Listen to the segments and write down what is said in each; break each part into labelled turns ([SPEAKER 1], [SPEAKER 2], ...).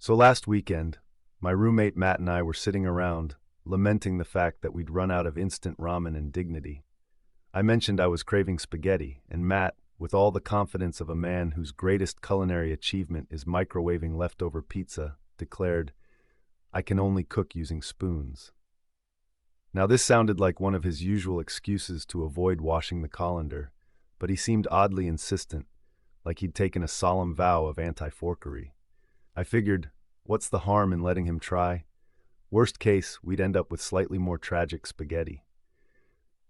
[SPEAKER 1] So last weekend, my roommate Matt and I were sitting around, lamenting the fact that we'd run out of instant ramen and dignity. I mentioned I was craving spaghetti, and Matt, with all the confidence of a man whose greatest culinary achievement is microwaving leftover pizza, declared, "I can only cook using spoons." Now this sounded like one of his usual excuses to avoid washing the colander, but he seemed oddly insistent, like he'd taken a solemn vow of anti-forkery. I figured, what's the harm in letting him try? Worst case, we'd end up with slightly more tragic spaghetti.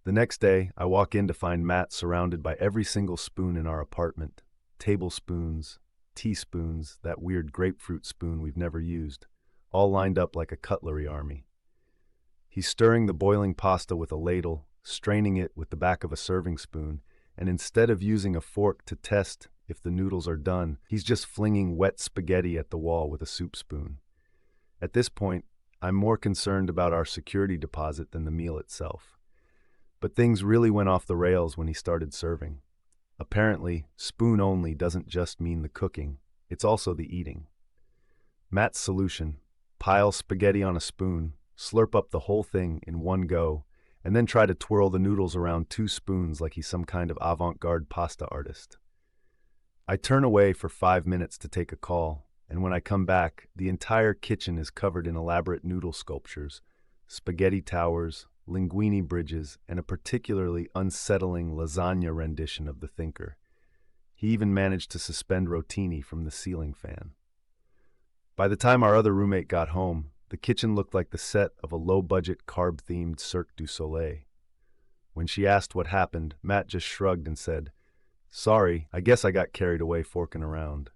[SPEAKER 1] The next day, I walk in to find Matt surrounded by every single spoon in our apartment. Tablespoons, teaspoons, that weird grapefruit spoon we've never used, all lined up like a cutlery army. He's stirring the boiling pasta with a ladle, straining it with the back of a serving spoon, and instead of using a fork to test if the noodles are done, he's just flinging wet spaghetti at the wall with a soup spoon. At this point, I'm more concerned about our security deposit than the meal itself. But things really went off the rails when he started serving. Apparently, spoon only doesn't just mean the cooking, it's also the eating. Matt's solution: pile spaghetti on a spoon, slurp up the whole thing in one go, and then try to twirl the noodles around two spoons like he's some kind of avant-garde pasta artist. I turn away for 5 minutes to take a call, and when I come back, the entire kitchen is covered in elaborate noodle sculptures, spaghetti towers, linguine bridges, and a particularly unsettling lasagna rendition of the thinker. He even managed to suspend rotini from the ceiling fan. By the time our other roommate got home, the kitchen looked like the set of a low-budget carb-themed Cirque du Soleil. When she asked what happened, Matt just shrugged and said, "Sorry, I guess I got carried away forking around."